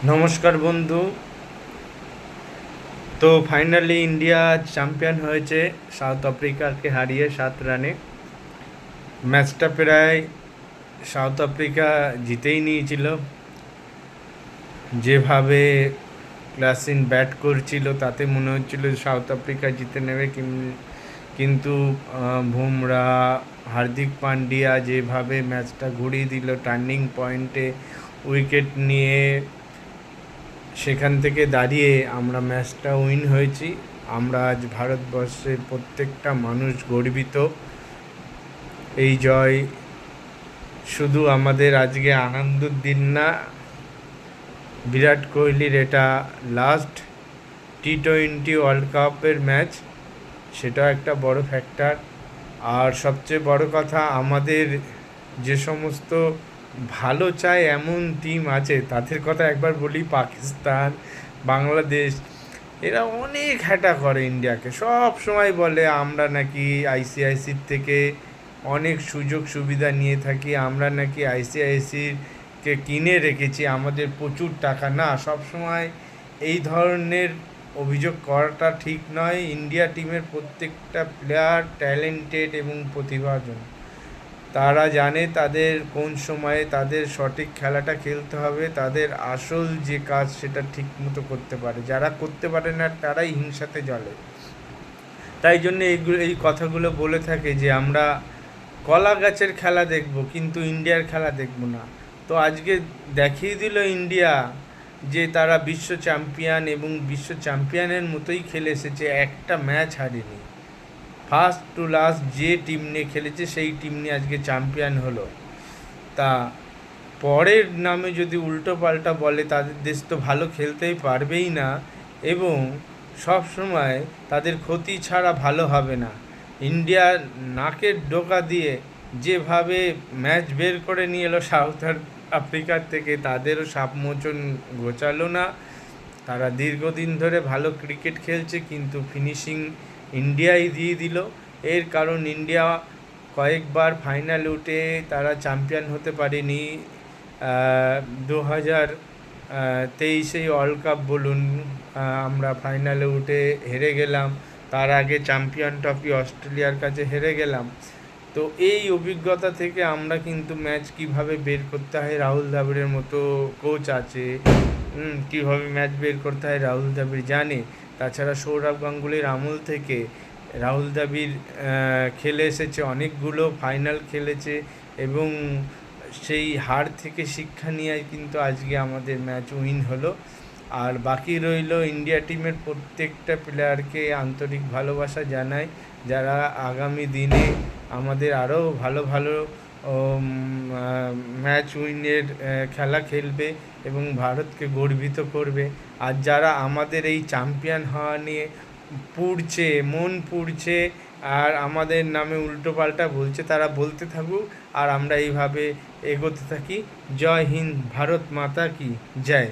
নমস্কার বন্ধু। তো ফাইনালি ইন্ডিয়া চ্যাম্পিয়ন হয়েছে সাউথ আফ্রিকাকে হারিয়ে 7 রানে। ম্যাচটা প্রায় সাউথ আফ্রিকা জিতেই নিয়েছিল। যেভাবে ক্লাসিন ব্যাট করছিল তাতে মনে হচ্ছিল সাউথ আফ্রিকা জিতে নেবে, কিন্তু বুমরা, হার্দিক পান্ডিয়া যেভাবে ম্যাচটা ঘুরিয়ে দিল টার্নিং পয়েন্টে উইকেট নিয়ে, সেখান থেকে দাঁড়িয়ে আমরা ম্যাচটা উইন হয়েছি। আমরা আজ ভারতবর্ষের প্রত্যেকটা মানুষ গর্বিত। এই জয় শুধু আমাদের আজকে আনন্দের দিন না, বিরাট কোহলির এটা লাস্ট টি-20 ওয়ার্ল্ড কাপের ম্যাচ, সেটাও একটা বড় ফ্যাক্টর। আর সবচেয়ে বড় কথা, আমাদের যে সমস্ত ভালো চায় এমন টিম আছে তাদের কথা একবার বলি। পাকিস্তান, বাংলাদেশ, এরা অনেক হ্যাটা করে ইন্ডিয়াকে, সব সময় বলে আমরা নাকি আইসিআইসির থেকে অনেক সুযোগ সুবিধা নিয়ে থাকি, আমরা নাকি আইসিআইসিকে কিনে রেখেছি, আমাদের প্রচুর টাকা। না, সব সময় এই ধরনের অভিযোগ করাটা ঠিক নয়। ইন্ডিয়া টিমের প্রত্যেকটা প্লেয়ার ট্যালেন্টেড এবং প্রতিভাজন। তারা জানে তাদের কোন সময়ে তাদের সঠিক খেলাটা খেলতে হবে, তাদের আসল যে কাজ সেটা ঠিক মতো করতে পারে। যারা করতে পারে না তারাই হিংসাতে জ্বলে। তাই জন্য এই কথাগুলো বলে থাকে যে আমরা কলা গাছের খেলা দেখব কিন্তু ইন্ডিয়ার খেলা দেখব না। তো আজকে দেখিয়ে দিল ইন্ডিয়া যে তারা বিশ্ব চ্যাম্পিয়ন, এবং বিশ্ব চ্যাম্পিয়নের মতোই খেলে এসেছে, একটা ম্যাচ হারেনি। ফার্স্ট টু লাস্ট যে টিম নিয়ে খেলেছে সেই টিম নিয়ে আজকে চ্যাম্পিয়ন হলো। তা পরের নামে যদি উল্টো পাল্টা বলে, তাদের দেশ তো ভালো খেলতেই পারবেই না, এবং সব সময় তাদের ক্ষতি ছাড়া ভালো হবে না। ইন্ডিয়া নাকের ডোকা দিয়ে যেভাবে ম্যাচ বের করে নিয়ে এলো সাউথ আফ্রিকার থেকে, তাদেরও সাপমোচন গোছালো না। তারা দীর্ঘদিন ধরে ভালো ক্রিকেট খেলছে, কিন্তু ফিনিশিং ইন্ডিয়াই দিয়ে দিল। এর কারণ ইন্ডিয়া কয়েকবার ফাইনালে উঠে তারা চ্যাম্পিয়ন হতে পারেনি। 2023 ওয়ার্ল্ড কাপ বলুন, আমরা ফাইনালে উঠে হেরে গেলাম। তার আগে চ্যাম্পিয়ন ট্রফি অস্ট্রেলিয়ার কাছে হেরে গেলাম। তো এই অভিজ্ঞতা থেকে আমরা কিন্তু ম্যাচ কিভাবে বের করতে হয়, রাহুল দ্রাবিড়ের মতো কোচ আছে, কীভাবে ম্যাচ বের করতে হয় রাহুল দ্রাবিড় জানে। তাছাড়া সৌরভ গাঙ্গুলির আমল থেকে রাহুল দ্রাবিড় খেলে এসেছে, অনেকগুলো ফাইনাল খেলেছে, এবং সেই হার থেকে শিক্ষা নিয়ে কিন্তু আজকে আমাদের ম্যাচ উইন হলো। আর বাকি রইল ইন্ডিয়া টিমের প্রত্যেকটা প্লেয়ারকে আন্তরিক ভালোবাসা জানাই, যারা আগামী দিনে আমাদের আরও ভালো ভালো ম্যাচ উইনের খেলা খেলবে এবং ভারতকে গর্বিত করবে। আর যারা আমাদের এই চ্যাম্পিয়ন হওয়া নিয়ে পুড়ছে, মন পুড়ছে, আর আমাদের নামে উল্টোপাল্টা বলছে, তারা বলতে থাকুক, আর আমরা এইভাবে এগোতে থাকি। জয় হিন্দ, ভারত মাতা কি জয়।